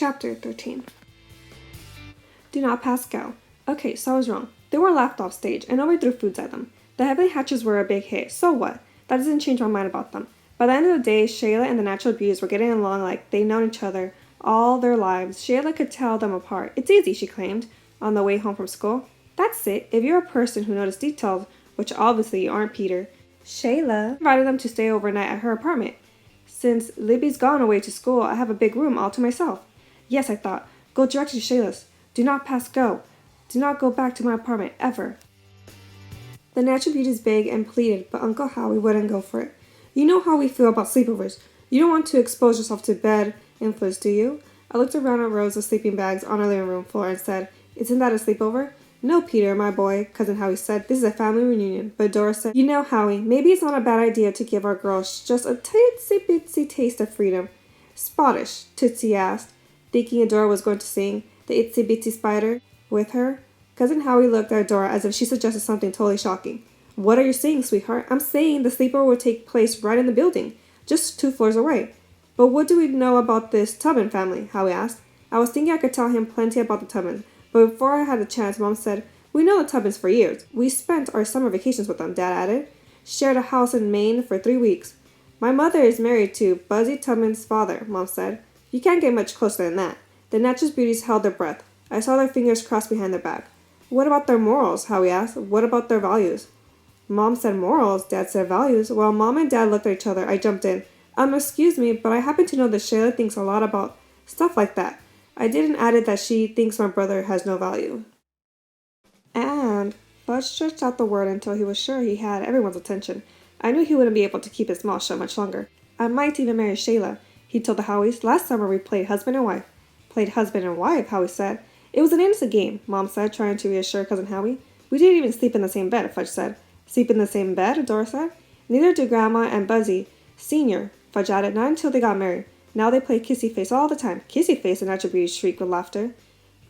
Chapter 13. Do not pass go. Okay, so I was wrong. They were laughed off stage, and nobody threw foods at them. The Heavenly Hatches were a big hit, so what? That doesn't change my mind about them. By the end of the day, Shayla and the Natural Beauties were getting along like they'd known each other all their lives. Shayla could tell them apart. It's easy, she claimed, on the way home from school. That's it. If you're a person who notices details, which obviously you aren't, Peter. Shayla invited them to stay overnight at her apartment. Since Libby's gone away to school, I have a big room all to myself. Yes, I thought. Go directly to Shayla's. Do not pass go. Do not go back to my apartment, ever. The Natural Beauties begged and pleaded, but Uncle Howie wouldn't go for it. You know how we feel about sleepovers. You don't want to expose yourself to bed influence, do you? I looked around at rows of sleeping bags on our living room floor and said, Isn't that a sleepover? No, Peter, my boy, Cousin Howie said. This is a family reunion. But Dora said, You know, Howie, maybe it's not a bad idea to give our girls just a teensy-bitsy taste of freedom. Spottish, Tootsie asked, thinking Dora was going to sing the Itsy-Bitsy Spider with her. Cousin Howie looked at Dora as if she suggested something totally shocking. What are you saying, sweetheart? I'm saying the sleepover will take place right in the building, just 2 floors away. But what do we know about this Tubman family? Howie asked. I was thinking I could tell him plenty about the Tubmans, but before I had a chance, Mom said, We know the Tubmans for years. We spent our summer vacations with them, Dad added. Shared a house in Maine for 3 weeks. My mother is married to Buzzy Tubman's father, Mom said. You can't get much closer than that. The Natural Beauties held their breath. I saw their fingers crossed behind their back. What about their morals? Howie asked. What about their values? Mom said morals, Dad said values. While Mom and Dad looked at each other, I jumped in. Excuse me, but I happen to know that Shayla thinks a lot about stuff like that. I didn't add it that she thinks my brother has no value. And Fudge stretched out the word until he was sure he had everyone's attention. I knew he wouldn't be able to keep his mouth shut much longer. I might even marry Shayla, he told the Howies. Last summer we played husband and wife. Played husband and wife, Howie said. It was an innocent game, Mom said, trying to reassure Cousin Howie. We didn't even sleep in the same bed, Fudge said. Sleep in the same bed, Dora said. Neither do Grandma and Buzzy, Senior, Fudge added, not until they got married. Now they play kissy face all the time. Kissy face, the Natural Beauty shrieked with laughter.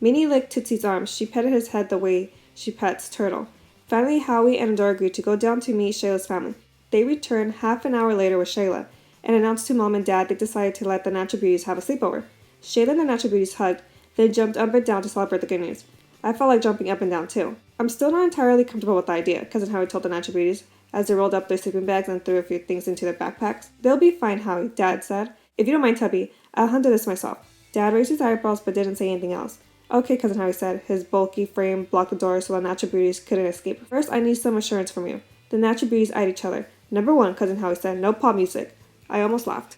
Minnie licked Tootsie's arms. She petted his head the way she pets Turtle. Finally, Howie and Dora agreed to go down to meet Shayla's family. They returned half an hour later with Shayla and announced to Mom and Dad they decided to let the Natural Beauties have a sleepover. Shayla and the Natural Beauties hugged, then jumped up and down to celebrate the good news. I felt like jumping up and down too. I'm still not entirely comfortable with the idea, Cousin Howie told the Natural Beauties as they rolled up their sleeping bags and threw a few things into their backpacks. They'll be fine, Howie, Dad said. If you don't mind, Tubby, I'll handle this myself. Dad raised his eyebrows but didn't say anything else. Okay, Cousin Howie said. His bulky frame blocked the door so the Natural Beauties couldn't escape. First, I need some assurance from you. The Natural Beauties eyed each other. Number 1, Cousin Howie said, no pop music. I almost laughed.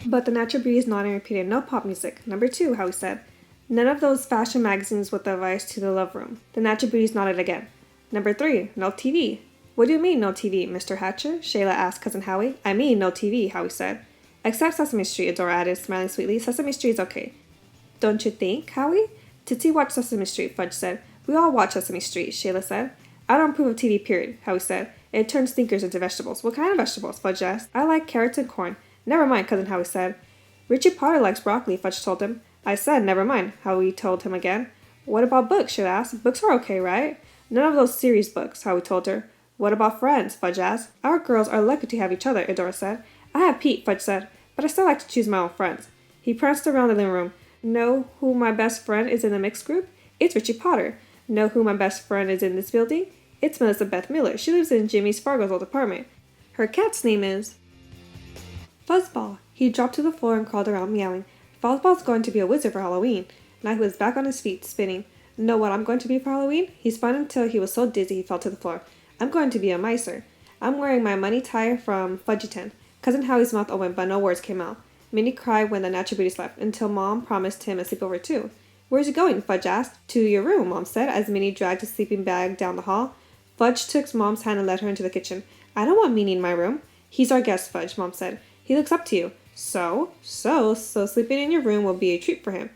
But the Natural Beauties nodded and repeated, no pop music. Number 2, Howie said, none of those fashion magazines with advice to the love room. The Natural Beauties nodded again. Number 3, no TV. What do you mean, no TV, Mr. Hatcher? Shayla asked Cousin Howie. I mean, no TV, Howie said. Except Sesame Street, Dora added, smiling sweetly. Sesame Street's okay. Don't you think, Howie? Tootsie watched Sesame Street, Fudge said. We all watch Sesame Street, Shayla said. I don't approve of TV, period, Howie said. It turns thinkers into vegetables. What kind of vegetables? Fudge asked. I like carrots and corn. Never mind, Cousin Howie said. Richie Potter likes broccoli, Fudge told him. I said, never mind, Howie told him again. What about books, Shayla asked. Books are okay, right? None of those series books, Howie told her. What about friends? Fudge asked. Our girls are lucky to have each other, Adora said. I have Pete, Fudge said, but I still like to choose my own friends. He pranced around the living room. Know who my best friend is in the mixed group? It's Richie Potter. Know who my best friend is in this building? It's Melissa Beth Miller. She lives in Jimmy Spargo's old apartment. Her cat's name is Fuzzball. He dropped to the floor and crawled around meowing. Fuzzball's going to be a wizard for Halloween. Now he was back on his feet, spinning. Know what I'm going to be for Halloween? He spun until he was so dizzy he fell to the floor. I'm going to be a miser. I'm wearing my money tie from Fudgeton. Cousin Howie's mouth opened, but no words came out. Minnie cried when the Natural Beauties left, until Mom promised him a sleepover too. Where's he going? Fudge asked. To your room, Mom said, as Minnie dragged his sleeping bag down the hall. Fudge took Mom's hand and led her into the kitchen. I don't want Minnie in my room. He's our guest, Fudge, Mom said. He looks up to you. So sleeping in your room will be a treat for him.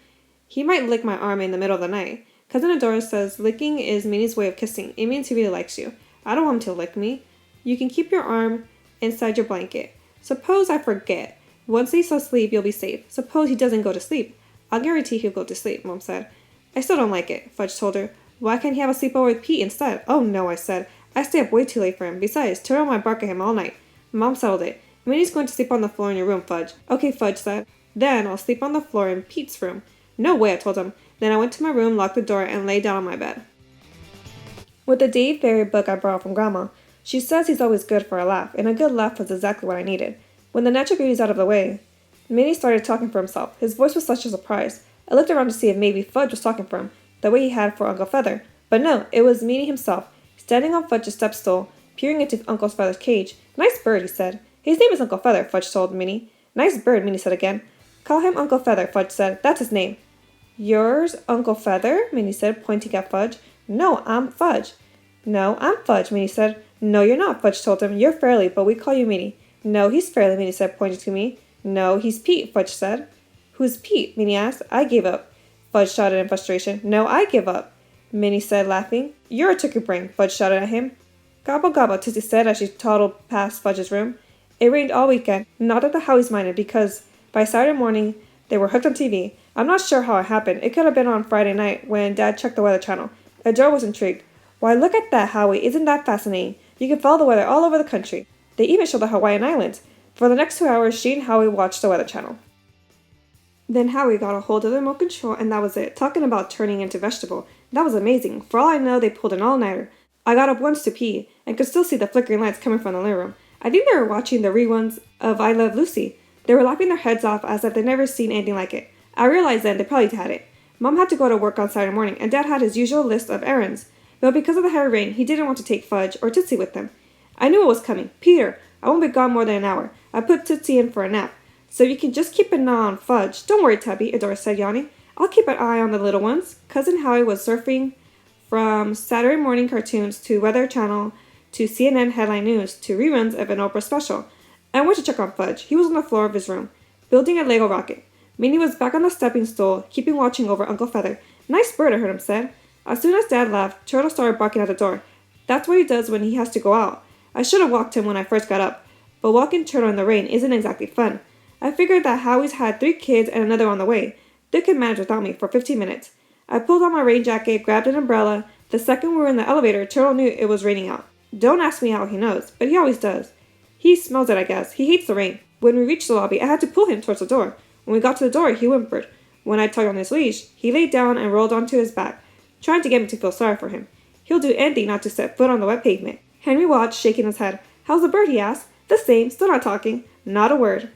He might lick my arm in the middle of the night. Cousin Adora says licking is Minnie's way of kissing. It means he really likes you. I don't want him to lick me. You can keep your arm inside your blanket. Suppose I forget. Once he's asleep, you'll be safe. Suppose he doesn't go to sleep. I'll guarantee he'll go to sleep, Mom said. I still don't like it, Fudge told her. Why can't he have a sleepover with Pete instead? Oh no, I said. I stay up way too late for him. Besides, Turtle might bark at him all night. Mom settled it. Minnie's going to sleep on the floor in your room, Fudge. Okay, Fudge said. Then I'll sleep on the floor in Pete's room. No way, I told him. Then I went to my room, locked the door, and lay down on my bed. With the Dave Barry book I borrowed from Grandma, she says he's always good for a laugh, and a good laugh was exactly what I needed. When the natural beauty's out of the way, Minnie started talking for himself. His voice was such a surprise. I looked around to see if maybe Fudge was talking for him, the way he had for Uncle Feather. But no, it was Minnie himself, standing on Fudge's step stool, peering into Uncle Feather's cage. Nice bird, he said. His name is Uncle Feather, Fudge told Minnie. Nice bird, Minnie said again. Call him Uncle Feather, Fudge said. That's his name. Yours, Uncle Feather? Minnie said, pointing at Fudge. No, I'm Fudge. No, I'm Fudge, Minnie said. No, you're not, Fudge told him. You're Fairly, but we call you Minnie. No, he's Fairly, Minnie said, pointing to me. No, he's Pete, Fudge said. Who's Pete? Minnie asked. I gave up, Fudge shouted in frustration. No, I give up, Minnie said, laughing. You're a turkey brain, Fudge shouted at him. Gobble gobble, Tootsie said as she toddled past Fudge's room. It rained all weekend, not that the Howies minded, because by Saturday morning they were hooked on TV. I'm not sure how it happened. It could have been on Friday night when Dad checked the Weather Channel. Adora was intrigued. Why, look at that, Howie. Isn't that fascinating? You can follow the weather all over the country. They even show the Hawaiian Islands. For the next 2 hours, she and Howie watched the Weather Channel. Then Howie got a hold of the remote control, and that was it. Talking about turning into vegetable. That was amazing. For all I know, they pulled an all-nighter. I got up once to pee, and could still see the flickering lights coming from the living room. I think they were watching the reruns of I Love Lucy. They were laughing their heads off as if they'd never seen anything like it. I realized then they probably had it. Mom had to go to work on Saturday morning, and Dad had his usual list of errands. But because of the heavy rain, he didn't want to take Fudge or Tootsie with him. I knew it was coming. Peter, I won't be gone more than an hour. I put Tootsie in for a nap. So you can just keep an eye on Fudge. Don't worry, Tubby, Adora said, yawning. I'll keep an eye on the little ones. Cousin Howie was surfing from Saturday morning cartoons to Weather Channel to CNN headline news to reruns of an Oprah special. I went to check on Fudge. He was on the floor of his room, building a Lego rocket. Minnie was back on the stepping stool, keeping watching over Uncle Feather. Nice bird, I heard him say. As soon as Dad left, Turtle started barking at the door. That's what he does when he has to go out. I should have walked him when I first got up, but walking Turtle in the rain isn't exactly fun. I figured that Howie's had 3 kids and another on the way. They could manage without me for 15 minutes. I pulled on my rain jacket, grabbed an umbrella. The second we were in the elevator, Turtle knew it was raining out. Don't ask me how he knows, but he always does. He smells it, I guess. He hates the rain. When we reached the lobby, I had to pull him towards the door. When we got to the door, he whimpered. When I tugged on his leash, he laid down and rolled onto his back, trying to get me to feel sorry for him. He'll do anything not to set foot on the wet pavement. Henry watched, shaking his head. How's the bird, he asked. The same, still not talking. Not a word.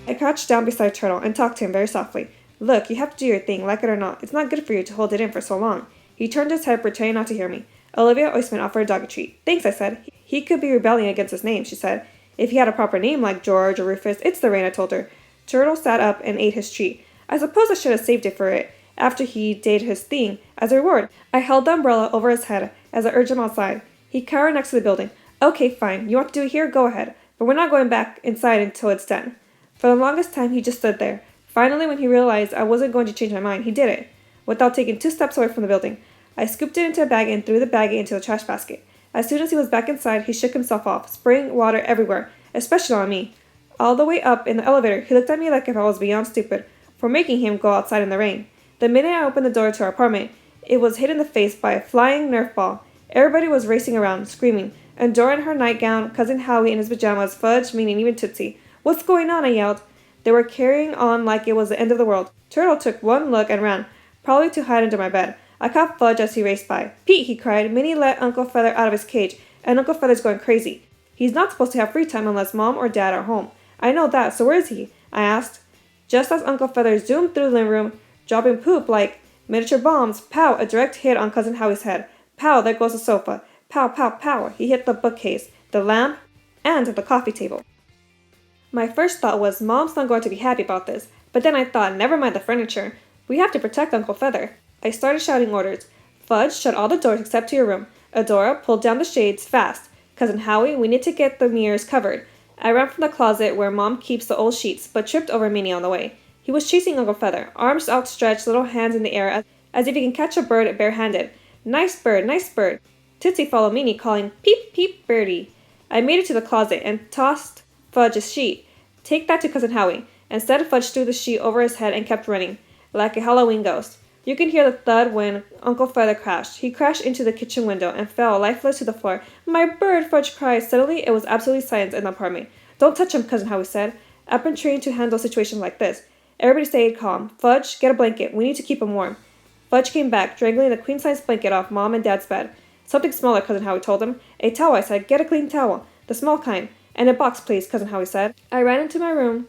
I crouched down beside Turtle and talked to him very softly. Look, you have to do your thing, like it or not. It's not good for you to hold it in for so long. He turned his head, pretending not to hear me. Olivia Oistman offered a dog a treat. Thanks, I said. He could be rebelling against his name, she said. If he had a proper name like George or Rufus, it's the rain, I told her. Turtle sat up and ate his treat. I suppose I should have saved it for it, after he did his thing, as a reward. I held the umbrella over his head as I urged him outside. He cowered next to the building. Okay, fine. You want to do it here? Go ahead. But we're not going back inside until it's done. For the longest time, he just stood there. Finally, when he realized I wasn't going to change my mind, he did it. Without taking 2 steps away from the building, I scooped it into a bag and threw the bag into the trash basket. As soon as he was back inside, he shook himself off, spraying water everywhere, especially on me. All the way up in the elevator, he looked at me like if I was beyond stupid for making him go outside in the rain. The minute I opened the door to our apartment, it was hit in the face by a flying Nerf ball. Everybody was racing around, screaming, and Dora in her nightgown, Cousin Howie in his pajamas, Fudge, Minnie, and even Tootsie. What's going on? I yelled. They were carrying on like it was the end of the world. Turtle took one look and ran, probably to hide under my bed. I caught Fudge as he raced by. Pete, he cried. Minnie let Uncle Feather out of his cage, and Uncle Feather's going crazy. He's not supposed to have free time unless Mom or Dad are home. I know that, so where is he? I asked. Just as Uncle Feather zoomed through the living room, dropping poop like miniature bombs, pow, a direct hit on Cousin Howie's head. Pow, there goes the sofa. Pow, pow, pow, he hit the bookcase, the lamp, and the coffee table. My first thought was, Mom's not going to be happy about this, but then I thought, never mind the furniture. We have to protect Uncle Feather. I started shouting orders. Fudge, shut all the doors except to your room. Adora, pull down the shades, fast. Cousin Howie, we need to get the mirrors covered. I ran from the closet where Mom keeps the old sheets, but tripped over Minnie on the way. He was chasing Uncle Feather, arms outstretched, little hands in the air, as if he can catch a bird barehanded. Nice bird, nice bird. Tootsie followed Minnie, calling, peep, peep, birdie. I made it to the closet and tossed Fudge's sheet. Take that to Cousin Howie. Instead, Fudge threw the sheet over his head and kept running, like a Halloween ghost. You can hear the thud when Uncle Feather crashed. He crashed into the kitchen window and fell lifeless to the floor. My bird, Fudge cried. Suddenly, it was absolutely silent in the apartment. Don't touch him, Cousin Howie said. I've been trained to handle situations like this. Everybody stayed calm. Fudge, get a blanket. We need to keep him warm. Fudge came back, dragging the queen-size blanket off Mom and Dad's bed. Something smaller, Cousin Howie told him. A towel, I said. Get a clean towel. The small kind. And a box, please, Cousin Howie said. I ran into my room,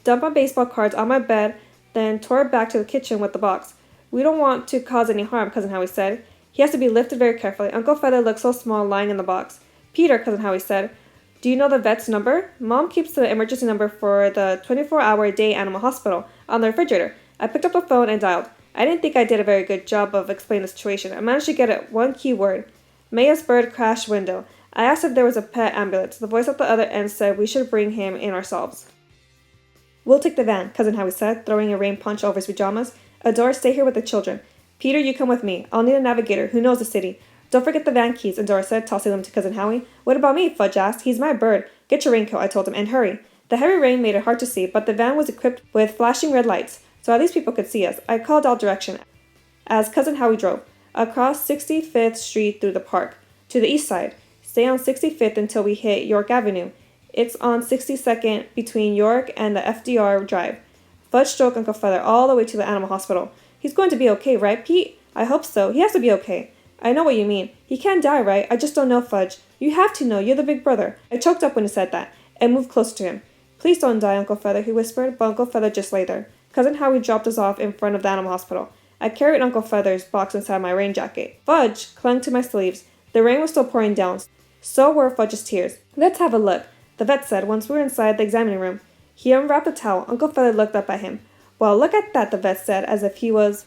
dumped my baseball cards on my bed, then tore back to the kitchen with the box. We don't want to cause any harm, Cousin Howie said. He has to be lifted very carefully. Uncle Feather looked so small lying in the box. Peter, Cousin Howie said, do you know the vet's number? Mom keeps the emergency number for the 24-hour-a-day animal hospital on the refrigerator. I picked up the phone and dialed. I didn't think I did a very good job of explaining the situation. I managed to get it one key word. Maya's bird crashed window. I asked if there was a pet ambulance. The voice at the other end said we should bring him in ourselves. We'll take the van, Cousin Howie said, throwing a rain punch over his pajamas. Adora, stay here with the children. Peter, you come with me. I'll need a navigator who knows the city. Don't forget the van keys, Adora said, tossing them to Cousin Howie. What about me? Fudge asked. He's my bird. Get your raincoat, I told him, and hurry. The heavy rain made it hard to see, but the van was equipped with flashing red lights, so at least people could see us. I called out direction as Cousin Howie drove. Across 65th Street through the park. To the east side. Stay on 65th until we hit York Avenue. It's on 62nd between York and the FDR Drive. Fudge stroked Uncle Feather all the way to the animal hospital. He's going to be okay, right, Pete? I hope so. He has to be okay. I know what you mean. He can't die, right? I just don't know, Fudge. You have to know. You're the big brother. I choked up when he said that, and moved closer to him. Please don't die, Uncle Feather, he whispered, but Uncle Feather just lay there. Cousin Howie dropped us off in front of the animal hospital. I carried Uncle Feather's box inside my rain jacket. Fudge clung to my sleeves. The rain was still pouring down. So were Fudge's tears. Let's have a look, the vet said once we were inside the examining room. He unwrapped the towel. Uncle Feather looked up at him. Well, look at that, the vet said, as if he was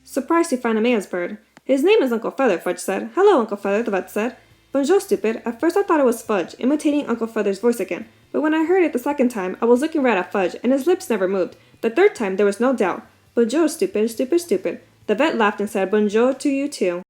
surprised to find a Maya's bird. His name is Uncle Feather, Fudge said. Hello, Uncle Feather, the vet said. Bonjour, stupid. At first I thought it was Fudge, imitating Uncle Feather's voice again. But when I heard it the second time, I was looking right at Fudge, and his lips never moved. The third time, there was no doubt. Bonjour, stupid, stupid, stupid. The vet laughed and said, Bonjour to you too.